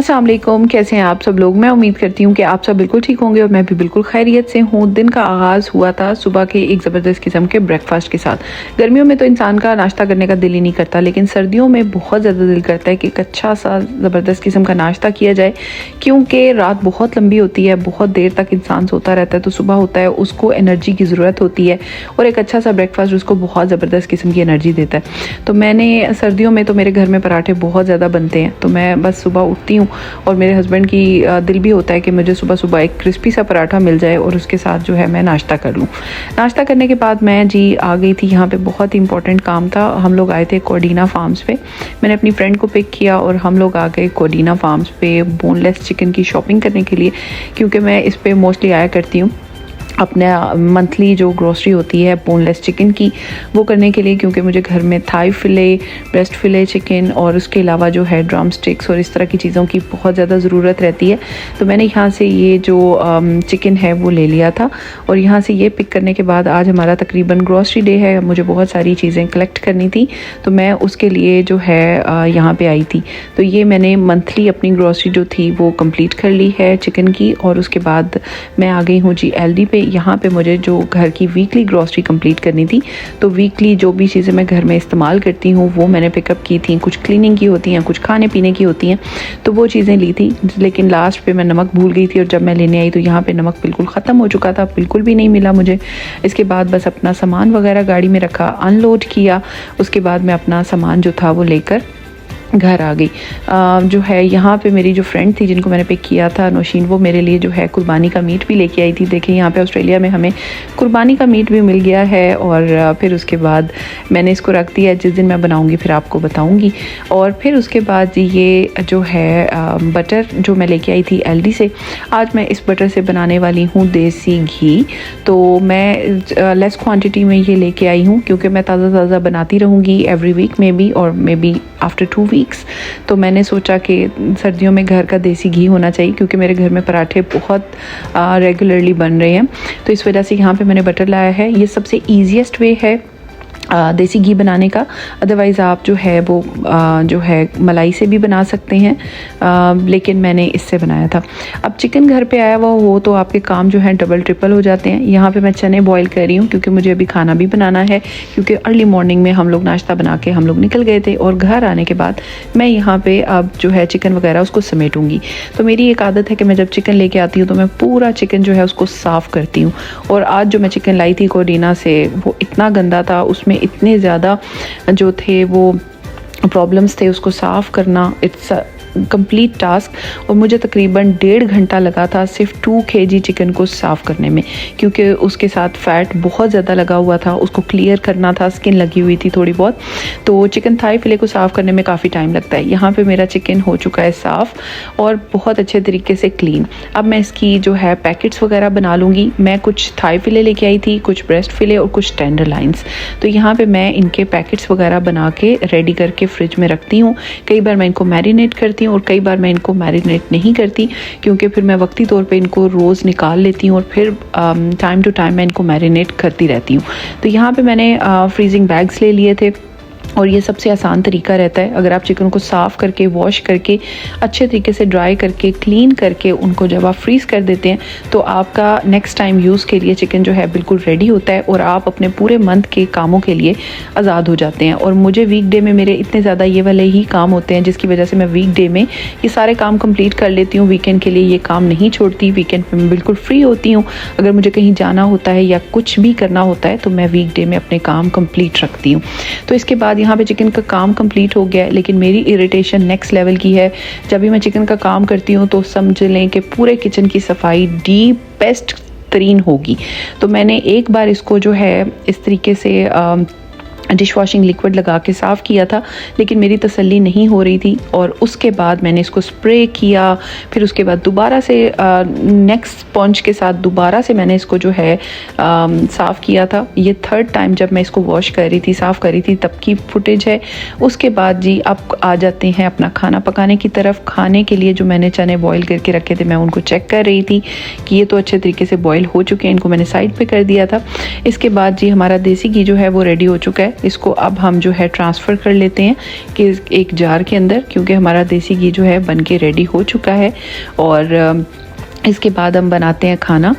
अस्सलाम वालेकुम, कैसे हैं आप सब लोग। मैं उम्मीद करती हूँ कि आप सब बिल्कुल ठीक होंगे और मैं भी बिल्कुल खैरियत से हूँ। दिन का आगाज़ हुआ था सुबह के एक ज़बरदस्त किस्म के ब्रेकफास्ट के साथ। गर्मियों में तो इंसान का नाश्ता करने का दिल ही नहीं करता, लेकिन सर्दियों में बहुत ज़्यादा दिल करता है कि एक अच्छा सा ज़बरदस्त किस्म का नाश्ता किया जाए, क्योंकि रात बहुत लंबी होती है, बहुत देर तक इंसान सोता रहता है, तो सुबह होता है उसको एनर्जी की ज़रूरत होती है और एक अच्छा सा ब्रेकफास्ट उसको बहुत ज़बरदस्त किस्म की एनर्जी देता है। तो मैंने सर्दियों में तो मेरे घर में पराठे बहुत ज़्यादा बनते हैं, तो मैं बस सुबह उठती हूँ और मेरे हस्बैंड की दिल भी होता है कि मुझे सुबह सुबह एक क्रिस्पी सा पराठा मिल जाए और उसके साथ जो है मैं नाश्ता कर लूँ। नाश्ता करने के बाद मैं जी आ गई थी, यहाँ पे बहुत इंपॉर्टेंट काम था। हम लोग आए थे कोडीना फार्म्स पे। मैंने अपनी फ्रेंड को पिक किया और हम लोग आ गए कोडीना फार्म्स पे बोनलेस चिकन की शॉपिंग करने के लिए, क्योंकि मैं इस पे मोस्टली आया करती हूँ अपने मंथली जो ग्रोसरी होती है बोनलेस चिकन की, वो करने के लिए, क्योंकि मुझे घर में थाई फिले, ब्रेस्ट फिले चिकन और उसके अलावा जो है ड्रम स्टिक्स और इस तरह की चीज़ों की बहुत ज़्यादा ज़रूरत रहती है। तो मैंने यहाँ से ये जो चिकन है वो ले लिया था और यहाँ से ये पिक करने के बाद आज हमारा तकरीबन ग्रोसरी डे है। मुझे बहुत सारी चीज़ें कलेक्ट करनी थी, तो मैं उसके लिए जो है यहाँ पे आई थी। तो ये मैंने मंथली अपनी ग्रोसरी जो थी वो कंप्लीट कर ली है चिकन की, और उसके बाद मैं आ गई हूँ जी एलडी पे। यहाँ पे मुझे जो घर की वीकली ग्रोसरी कंप्लीट करनी थी, तो वीकली जो भी चीज़ें मैं घर में इस्तेमाल करती हूँ वो मैंने पिकअप की थी। कुछ क्लीनिंग की होती हैं, कुछ खाने पीने की होती हैं, तो वो चीज़ें ली थी। लेकिन लास्ट पे मैं नमक भूल गई थी और जब मैं लेने आई तो यहाँ पे नमक बिल्कुल ख़त्म हो चुका था, बिल्कुल भी नहीं मिला मुझे। इसके बाद बस अपना सामान वगैरह गाड़ी में रखा, अनलोड किया। उसके बाद मैं अपना सामान जो था वो लेकर घर आ गई। जो है यहाँ पे मेरी जो फ्रेंड थी जिनको मैंने पिक किया था, नौशीन, वो मेरे लिए जो है कुर्बानी का मीट भी लेके आई थी। देखिए यहाँ पे ऑस्ट्रेलिया में हमें कुर्बानी का मीट भी मिल गया है और फिर उसके बाद मैंने इसको रख दिया। जिस दिन मैं बनाऊँगी फिर आपको बताऊँगी। और फिर उसके बाद ये जो है बटर जो मैं लेके आई थी एलडी से, आज मैं इस बटर से बनाने वाली हूँ देसी घी। तो मैं लेस क्वान्टिटी में ये लेके आई हूँ, क्योंकि मैं ताज़ा ताज़ा बनाती रहूँगी एवरी वीक में भी, और मे बी आफ्टर 2 वीक्स। तो मैंने सोचा कि सर्दियों में घर का देसी घी होना चाहिए, क्योंकि मेरे घर में पराठे बहुत रेगुलरली बन रहे हैं। तो इस वजह से यहाँ पे मैंने बटर लाया है। ये सबसे ईजीएस्ट वे है देसी घी बनाने का। अदरवाइज़ आप जो है वो जो है मलाई से भी बना सकते हैं, लेकिन मैंने इससे बनाया था। अब चिकन घर पे आया हुआ हो तो आपके काम जो है डबल ट्रिपल हो जाते हैं। यहाँ पे मैं चने बॉईल कर रही हूँ, क्योंकि मुझे अभी खाना भी बनाना है, क्योंकि अर्ली मॉर्निंग में हम लोग नाश्ता बना के हम लोग निकल गए थे और घर आने के बाद मैं यहाँ पर अब जो है चिकन वगैरह उसको समेटूँगी। तो मेरी एक आदत है कि मैं जब चिकन लेके आती हूँ तो मैं पूरा चिकन जो है उसको साफ़ करती हूँ। और आज जो मैं चिकन लाई थी कोडीना से, वो इतना गंदा था, उसमें इतने ज़्यादा जो थे वो प्रॉब्लम्स थे। उसको साफ़ करना इट्स कंप्लीट टास्क, और मुझे तकरीबन 1.5 घंटा लगा था सिर्फ 2 kg चिकन को साफ़ करने में, क्योंकि उसके साथ फ़ैट बहुत ज़्यादा लगा हुआ था। उसको क्लियर करना था, स्किन लगी हुई थी थोड़ी बहुत। तो चिकन थाई फिले को साफ़ करने में काफ़ी टाइम लगता है। यहाँ पे मेरा चिकन हो चुका है साफ़ और बहुत अच्छे तरीके से क्लीन। अब मैं इसकी जो है पैकेट्स वगैरह बना लूँगी। मैं कुछ थाई फिले लेके आई थी, कुछ ब्रेस्ट फिले और कुछ टेंडर लाइन्स। तो यहाँ पर मैं इनके पैकेट्स वगैरह बना के रेडी करके फ्रिज में रखती हूँ। कई बार मैं इनको मैरिनेट करती हूँ और कई बार मैं इनको मैरिनेट नहीं करती, क्योंकि फिर मैं वक्ती तौर पे इनको रोज़ निकाल लेती हूँ और फिर टाइम टू टाइम मैं इनको मैरिनेट करती रहती हूँ। तो यहाँ पे मैंने फ्रीजिंग बैग्स ले लिए थे, और ये सबसे आसान तरीका रहता है। अगर आप चिकन को साफ़ करके, वॉश करके, अच्छे तरीके से ड्राई करके, क्लीन करके उनको जब आप फ्रीज़ कर देते हैं, तो आपका नेक्स्ट टाइम यूज़ के लिए चिकन जो है बिल्कुल रेडी होता है और आप अपने पूरे मंथ के कामों के लिए आज़ाद हो जाते हैं। और मुझे वीकडे में मेरे इतने ज़्यादा ये वाले ही काम होते हैं, जिसकी वजह से मैं वीकडे में ये सारे काम कंप्लीट कर लेती हूँ। वीकेंड के लिए ये काम नहीं छोड़ती। वीकेंड पर मैं बिल्कुल फ्री होती हूँ। अगर मुझे कहीं जाना होता है या कुछ भी करना होता है तो मैं वीकडे में अपने काम कंप्लीट रखती हूँ। तो इसके बाद यहाँ पे चिकन का काम कंप्लीट हो गया है, लेकिन मेरी इरिटेशन नेक्स्ट लेवल की है। जब भी मैं चिकन का काम करती हूँ तो समझ लें कि पूरे किचन की सफाई डीपेस्ट तरीन होगी। तो मैंने एक बार इसको जो है इस तरीके से डिश वॉशिंग लिक्विड लगा के साफ़ किया था, लेकिन मेरी तसल्ली नहीं हो रही थी और उसके बाद मैंने इसको स्प्रे किया। फिर उसके बाद दोबारा से नेक्स्ट स्पंज के साथ दोबारा से मैंने इसको जो है साफ़ किया था। ये 3rd टाइम जब मैं इसको वॉश कर रही थी, साफ़ कर रही थी, तब की फुटेज है। उसके बाद जी आप आ जाते हैं अपना खाना पकाने की तरफ। खाने के लिए जो मैंने चने बॉयल करके रखे थे, मैं उनको चेक कर रही थी कि ये तो अच्छे तरीके से बॉयल हो चुके हैं। इनको मैंने साइड पर कर दिया था। इसके बाद जी हमारा देसी घी जो है वो रेडी हो चुका है। इसको अब हम जो है ट्रांसफ़र कर लेते हैं कि एक जार के अंदर, क्योंकि हमारा देसी घी जो है बन के रेडी हो चुका है। और इसके बाद हम बनाते हैं खाना।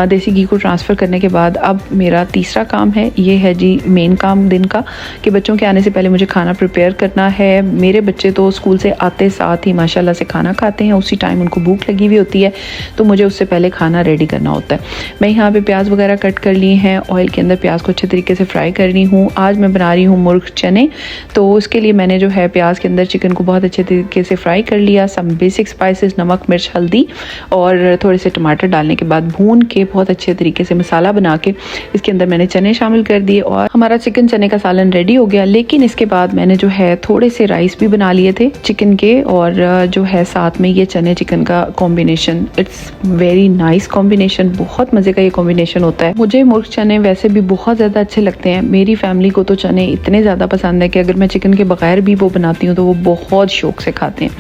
देसी घी को ट्रांसफ़र करने के बाद अब मेरा तीसरा काम है, ये है जी मेन काम दिन का, कि बच्चों के आने से पहले मुझे खाना प्रिपेयर करना है। मेरे बच्चे तो स्कूल से आते साथ ही माशाल्लाह से खाना खाते हैं, उसी टाइम उनको भूख लगी हुई होती है, तो मुझे उससे पहले खाना रेडी करना होता है। मैं यहाँ पे प्याज वगैरह कट कर लिए हैं, ऑयल के अंदर प्याज को अच्छे तरीके से फ्राई कर रही हूँ। आज मैं बना रही हूँ मुर्ग चने, तो उसके लिए मैंने जो है प्याज के अंदर चिकन को बहुत अच्छे तरीके से फ्राई कर लिया। सब बेसिक स्पाइसेस, नमक, मिर्च, हल्दी और थोड़े से टमाटर डालने के बाद भून के बहुत अच्छे तरीके से मसाला बना के इसके अंदर मैंने चने शामिल कर दिए और हमारा चिकन चने का सालन रेडी हो गया। लेकिन इसके बाद मैंने जो है थोड़े से राइस भी बना लिए थे चिकन के, और जो है साथ में ये चने चिकन का combination, it's very nice combination, बहुत मज़े का ये कॉम्बिनेशन होता है। मुझे मुर्ग चने वैसे भी बहुत ज़्यादा अच्छे लगते हैं, मेरी फैमिली को तो चने इतने ज़्यादा पसंद है कि अगर मैं चिकन के बगैर भी वो बनाती हूँ तो वो बहुत शौक से खाते हैं।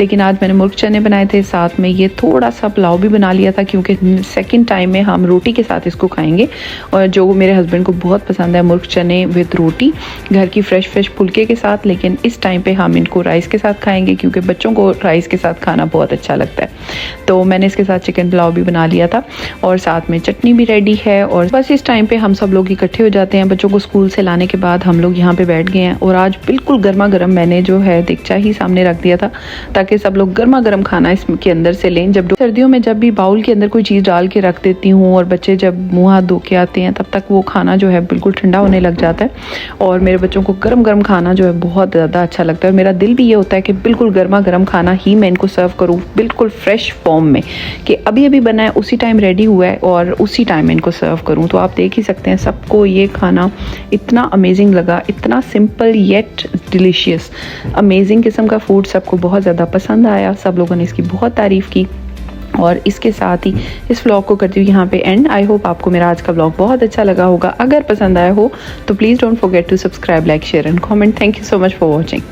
लेकिन आज मैंने मुर्ग चने बनाए थे, साथ में ये थोड़ा सा पुलाव भी बना लिया था, क्योंकि सेकंड टाइम में हम रोटी के साथ इसको खाएंगे, और जो मेरे हस्बैंड को बहुत पसंद है मुर्ग चने विद रोटी, घर की फ्रेश फुल्के के साथ। लेकिन इस टाइम पे हम इनको राइस के साथ खाएंगे, क्योंकि बच्चों को राइस के साथ खाना बहुत अच्छा लगता है। तो मैंने इसके साथ चिकन पुलाव भी बना लिया था और साथ में चटनी भी रेडी है। और बस इस टाइम पे हम सब लोग इकट्ठे हो जाते हैं। बच्चों को स्कूल से लाने के बाद हम लोग यहाँ पे बैठ गए हैं, और आज बिल्कुल गर्मा गर्म मैंने जो है देगचा ही सामने रख दिया था, ताकि सब लोग गर्मा गर्म खाना इसके अंदर से लें। जब सर्दियों में जब भी बाउल के अंदर कोई चीज़ डाल के रख देती हूँ और बच्चे जब मुंह हाथ धो के आते हैं, तब तक वो खाना जो है बिल्कुल ठंडा होने लग जाता है, और मेरे बच्चों को गरम गरम खाना जो है बहुत ज़्यादा अच्छा लगता है। और मेरा दिल भी ये होता है कि बिल्कुल गर्मा गर्म खाना ही मैं इनको सर्व करूँ, बिल्कुल फ्रेश फॉर्म में, कि अभी अभी बना है, उसी टाइम रेडी हुआ है और उसी टाइम इनको सर्व करूँ। तो आप देख ही सकते हैं सबको ये खाना इतना अमेजिंग लगा, इतना सिंपल येट डिलीशियस, अमेजिंग किस्म का फूड सबको बहुत ज़्यादा पसंद आया। सब लोगों ने इसकी बहुत तारीफ़ की, और इसके साथ ही इस व्लॉग को करती हूँ यहाँ पे एंड। आई होप आपको मेरा आज का व्लॉग बहुत अच्छा लगा होगा। अगर पसंद आया हो तो please don't forget to subscribe, like, share and comment. Thank you so much for watching.